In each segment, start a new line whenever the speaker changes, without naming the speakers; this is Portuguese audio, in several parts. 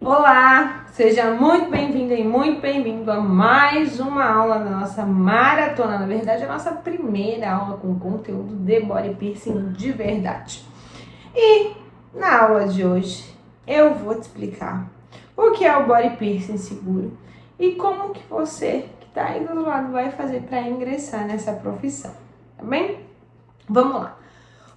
Olá, seja muito bem-vinda e muito bem-vindo a mais uma aula da nossa maratona. Na verdade, a nossa primeira aula com conteúdo de body piercing de verdade. E na aula de hoje, eu vou te explicar o que é o body piercing seguro e como que você que está aí do outro lado vai fazer para ingressar nessa profissão, tá bem? Vamos lá.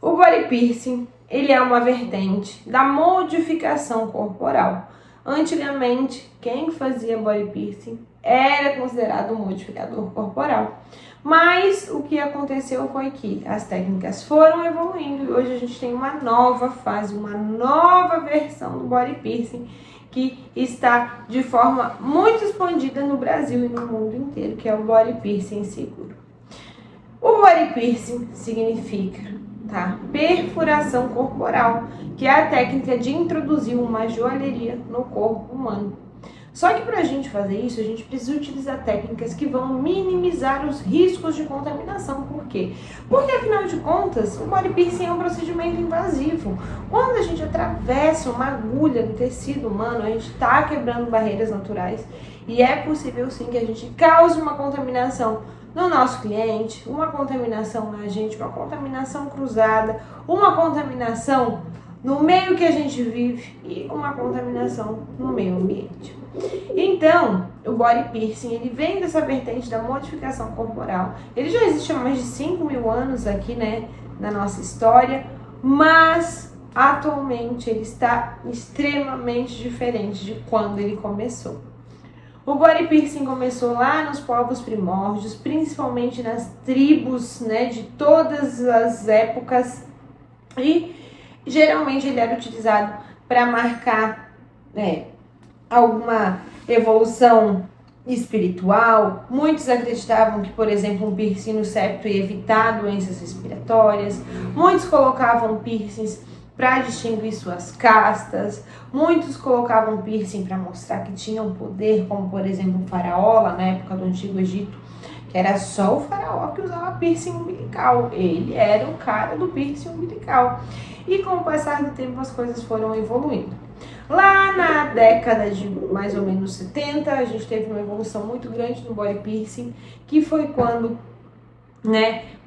O body piercing, ele é uma vertente da modificação corporal. Antigamente, quem fazia body piercing era considerado um modificador corporal. Mas o que aconteceu foi que as técnicas foram evoluindo e hoje a gente tem uma nova fase, uma nova versão do body piercing que está de forma muito expandida no Brasil e no mundo inteiro, que é o body piercing seguro. O body piercing significa perfuração corporal, que é a técnica de introduzir uma joalheria no corpo humano. Só que para a gente fazer isso, a gente precisa utilizar técnicas que vão minimizar os riscos de contaminação. Por quê? Porque, afinal de contas, o body piercing é um procedimento invasivo. Quando a gente atravessa uma agulha no tecido humano, a gente está quebrando barreiras naturais e é possível sim que a gente cause uma contaminação no nosso cliente, uma contaminação na gente, uma contaminação cruzada, uma contaminação no meio que a gente vive e uma contaminação no meio ambiente. Então, o body piercing, ele vem dessa vertente da modificação corporal. Ele já existe há mais de 5.000 anos aqui, na nossa história, mas atualmente ele está extremamente diferente de quando ele começou. O body piercing começou lá nos povos primórdios, principalmente nas tribos, de todas as épocas, e geralmente ele era utilizado para marcar alguma evolução espiritual. Muitos acreditavam que, por exemplo, um piercing no septo ia evitar doenças respiratórias. Muitos colocavam piercings para distinguir suas castas. Muitos colocavam piercing para mostrar que tinham poder, como por exemplo o faraó lá na época do Antigo Egito, que era só o faraó que usava piercing umbilical. Ele era o cara do piercing umbilical. E com o passar do tempo as coisas foram evoluindo. Lá na década de mais ou menos 70, a gente teve uma evolução muito grande no body piercing, que foi quando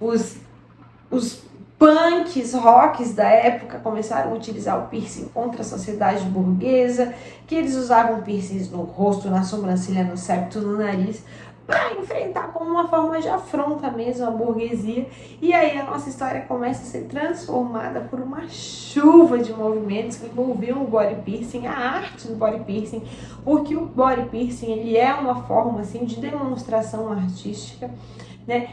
os punks, rocks da época começaram a utilizar o piercing contra a sociedade burguesa, que eles usavam piercings no rosto, na sobrancelha, no septo, no nariz, para enfrentar como uma forma de afronta mesmo a burguesia. E aí a nossa história começa a ser transformada por uma chuva de movimentos que envolviam o body piercing, a arte do body piercing, porque o body piercing ele é uma forma assim de demonstração artística,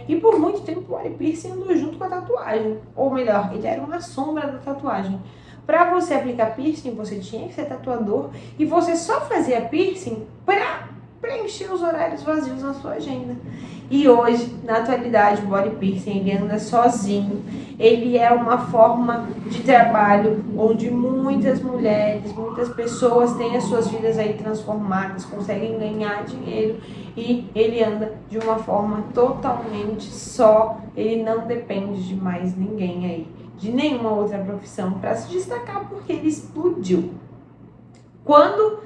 e por muito tempo o body piercing andou junto com a tatuagem, ou melhor, ele era uma sombra da tatuagem. Para você aplicar piercing, você tinha que ser tatuador e você só fazia piercing para preencher os horários vazios na sua agenda. E hoje, na atualidade, o body piercing ele anda sozinho. Ele é uma forma de trabalho onde muitas mulheres, muitas pessoas têm as suas vidas aí transformadas, conseguem ganhar dinheiro e ele anda de uma forma totalmente só. Ele não depende de mais ninguém aí, de nenhuma outra profissão para se destacar, porque ele explodiu. Quando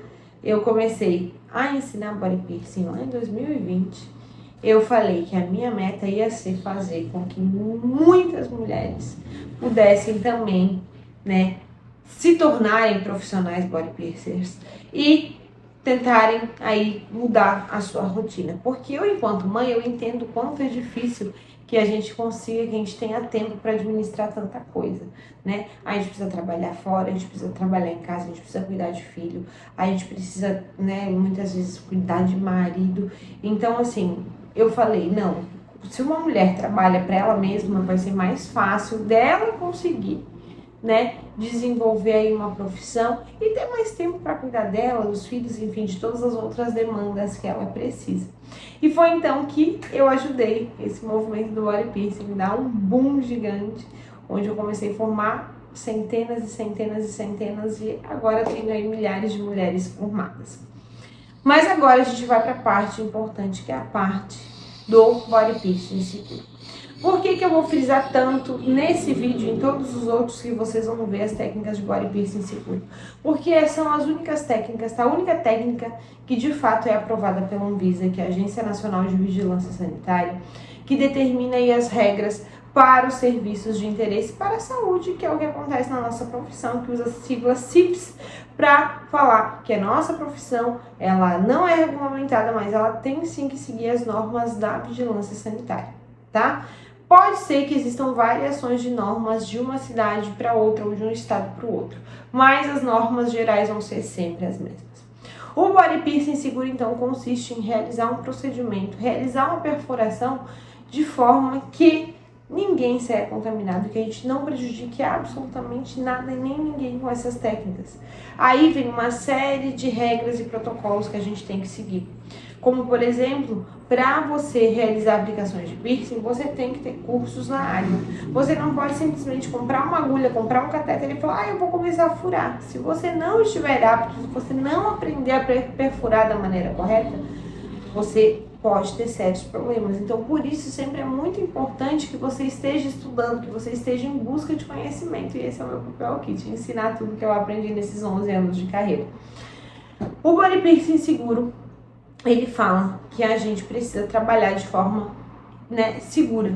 eu comecei a ensinar body piercing lá em 2020, eu falei que a minha meta ia ser fazer com que muitas mulheres pudessem também, se tornarem profissionais body piercers e tentarem aí mudar a sua rotina. Porque eu, enquanto mãe, eu entendo o quanto é difícil que a gente consiga, que a gente tenha tempo para administrar tanta coisa, A gente precisa trabalhar fora, a gente precisa trabalhar em casa, a gente precisa cuidar de filho, a gente precisa, muitas vezes cuidar de marido. Então, assim, eu falei, não, se uma mulher trabalha para ela mesma, vai ser mais fácil dela conseguir, desenvolver aí uma profissão e ter mais tempo para cuidar dela, dos filhos, enfim, de todas as outras demandas que ela precisa. E foi então que eu ajudei esse movimento do body piercing a dar um boom gigante, onde eu comecei a formar centenas e centenas e centenas e agora tenho aí milhares de mulheres formadas. Mas agora a gente vai para a parte importante, que é a parte do body piercing seguro. Por que eu vou frisar tanto nesse vídeo e em todos os outros que vocês vão ver as técnicas de body piercing seguro? Porque são as únicas técnicas, a única técnica que de fato é aprovada pela Anvisa, que é a Agência Nacional de Vigilância Sanitária, que determina aí as regras para os serviços de interesse para a saúde, que é o que acontece na nossa profissão, que usa a sigla CIPS para falar que a nossa profissão, ela não é regulamentada, mas ela tem sim que seguir as normas da vigilância sanitária, tá? Pode ser que existam variações de normas de uma cidade para outra ou de um estado para o outro, mas as normas gerais vão ser sempre as mesmas. O body piercing seguro, então, consiste em realizar um procedimento, realizar uma perfuração de forma que ninguém saia contaminado, que a gente não prejudique absolutamente nada e nem ninguém com essas técnicas. Aí vem uma série de regras e protocolos que a gente tem que seguir. Como, por exemplo, para você realizar aplicações de piercing, você tem que ter cursos na área. Você não pode simplesmente comprar uma agulha, comprar um catéter e falar, eu vou começar a furar. Se você não estiver apto, se você não aprender a perfurar da maneira correta, você pode ter sérios problemas. Então, por isso, sempre é muito importante que você esteja estudando, que você esteja em busca de conhecimento. E esse é o meu papel aqui, te ensinar tudo que eu aprendi nesses 11 anos de carreira. O body piercing seguro, ele fala que a gente precisa trabalhar de forma, segura.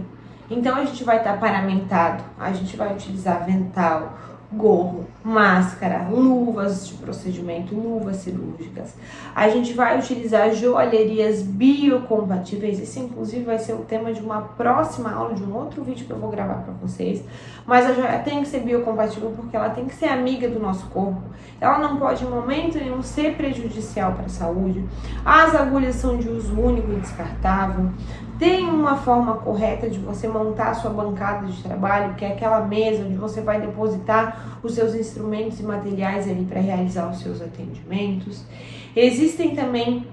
Então, a gente vai estar paramentado, a gente vai utilizar avental, gorro, máscara, luvas de procedimento, luvas cirúrgicas. A gente vai utilizar joalherias biocompatíveis. Esse, inclusive, vai ser o tema de uma próxima aula, de um outro vídeo que eu vou gravar para vocês. Mas a joia tem que ser biocompatível porque ela tem que ser amiga do nosso corpo. Ela não pode, em momento nenhum, ser prejudicial para a saúde. As agulhas são de uso único e descartável. Tem uma forma correta de você montar a sua bancada de trabalho, que é aquela mesa onde você vai depositar os seus instrumentos e materiais ali para realizar os seus atendimentos. Existem também,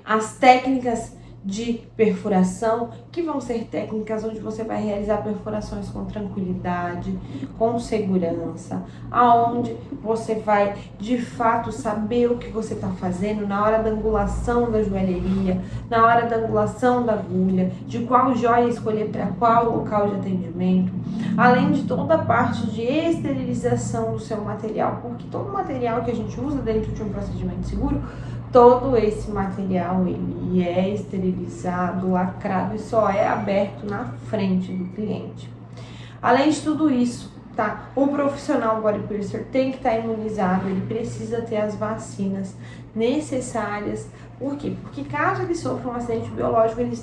as técnicas de perfuração, que vão ser técnicas onde você vai realizar perfurações com tranquilidade, com segurança, aonde você vai de fato saber o que você está fazendo na hora da angulação da joalheria, na hora da angulação da agulha, de qual joia escolher para qual local de atendimento, além de toda a parte de esterilização do seu material, porque todo material que a gente usa dentro de um procedimento seguro, todo esse material ele é esterilizado, lacrado e só é aberto na frente do cliente. Além de tudo isso, o profissional body piercer tem que estar imunizado, ele precisa ter as vacinas necessárias. Por quê? Porque caso ele sofra um acidente biológico, ele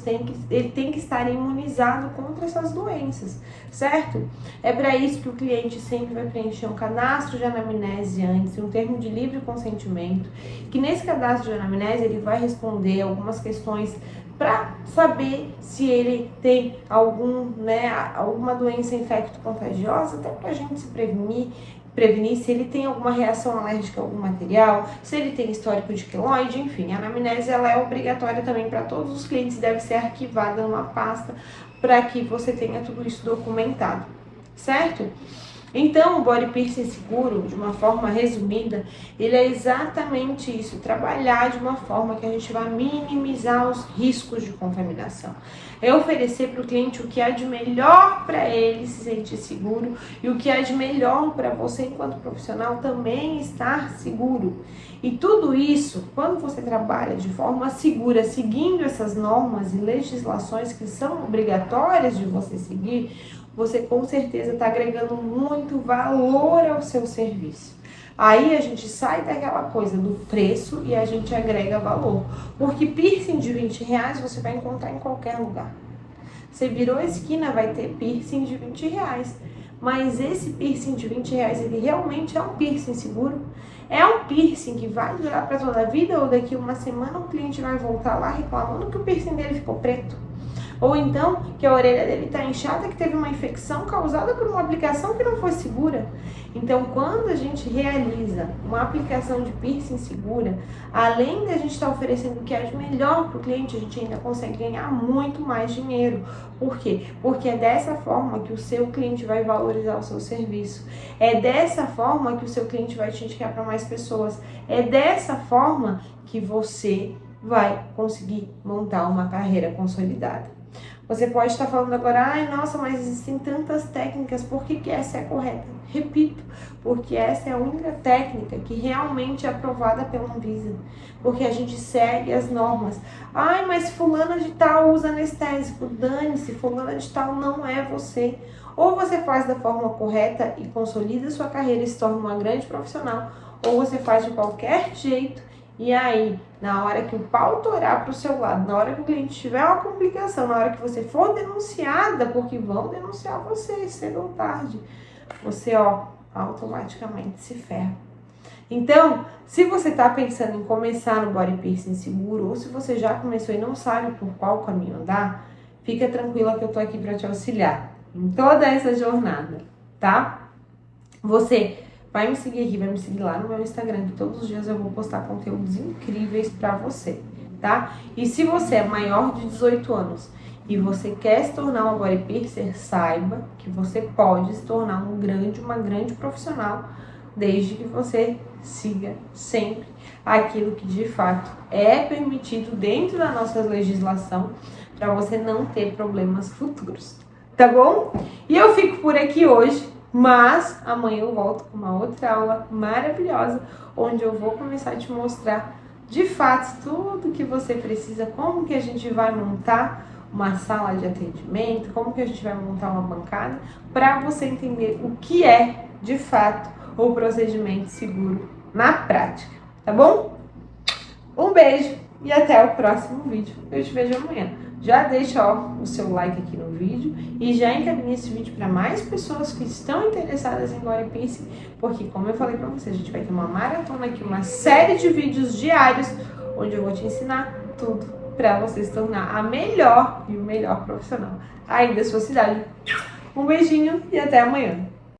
tem que estar imunizado contra essas doenças, certo? É para isso que o cliente sempre vai preencher um cadastro de anamnese antes, um termo de livre consentimento, que nesse cadastro de anamnese ele vai responder algumas questões para saber se ele tem alguma doença infecto-contagiosa, até para a gente se prevenir se ele tem alguma reação alérgica a algum material, se ele tem histórico de queloide, enfim. A anamnese ela é obrigatória também para todos os clientes, deve ser arquivada numa pasta para que você tenha tudo isso documentado, certo? Então, o body piercing seguro, de uma forma resumida, ele é exatamente isso, trabalhar de uma forma que a gente vai minimizar os riscos de contaminação. É oferecer para o cliente o que há de melhor para ele se sentir seguro e o que há de melhor para você, enquanto profissional, também estar seguro. E tudo isso, quando você trabalha de forma segura, seguindo essas normas e legislações que são obrigatórias de você seguir, você com certeza está agregando muito valor ao seu serviço. Aí a gente sai daquela coisa do preço e a gente agrega valor. Porque piercing de R$20 você vai encontrar em qualquer lugar. Você virou a esquina, vai ter piercing de R$20. Mas esse piercing de R$20, ele realmente é um piercing seguro? É um piercing que vai durar para toda a vida ou daqui uma semana o cliente vai voltar lá reclamando que o piercing dele ficou preto? Ou então que a orelha dele está inchada, que teve uma infecção causada por uma aplicação que não foi segura. Então, quando a gente realiza uma aplicação de piercing segura, além de a gente estar oferecendo o que é de melhor para o cliente, a gente ainda consegue ganhar muito mais dinheiro. Por quê? Porque é dessa forma que o seu cliente vai valorizar o seu serviço. É dessa forma que o seu cliente vai te indicar para mais pessoas. É dessa forma que você vai conseguir montar uma carreira consolidada. Você pode estar falando agora, ai, nossa, mas existem tantas técnicas, por que essa é a correta? Repito, porque essa é a única técnica que realmente é aprovada pela Anvisa, porque a gente segue as normas. Ai, mas fulana de tal usa anestésico, dane-se, fulana de tal não é você. Ou você faz da forma correta e consolida sua carreira e se torna uma grande profissional, ou você faz de qualquer jeito. E aí, na hora que o pau torar para o seu lado, na hora que o cliente tiver uma complicação, na hora que você for denunciada, porque vão denunciar você cedo ou tarde, você, automaticamente se ferra. Então, se você está pensando em começar no body piercing seguro, ou se você já começou e não sabe por qual caminho andar, fica tranquila que eu tô aqui para te auxiliar em toda essa jornada, tá? Você vai me seguir aqui, vai me seguir lá no meu Instagram, que todos os dias eu vou postar conteúdos incríveis pra você, tá? E se você é maior de 18 anos e você quer se tornar uma body piercer, saiba que você pode se tornar uma grande profissional, desde que você siga sempre aquilo que de fato é permitido dentro da nossa legislação, para você não ter problemas futuros, tá bom? E eu fico por aqui hoje. Mas amanhã eu volto com uma outra aula maravilhosa, onde eu vou começar a te mostrar de fato tudo que você precisa, como que a gente vai montar uma sala de atendimento, como que a gente vai montar uma bancada, para você entender o que é de fato o procedimento seguro na prática, tá bom? Um beijo e até o próximo vídeo. Eu te vejo amanhã. Já deixa o seu like aqui no vídeo e já encaminha esse vídeo para mais pessoas que estão interessadas em body piercing, porque como eu falei para você, a gente vai ter uma maratona aqui, uma série de vídeos diários, onde eu vou te ensinar tudo para você se tornar a melhor e o melhor profissional aí da sua cidade. Um beijinho e até amanhã.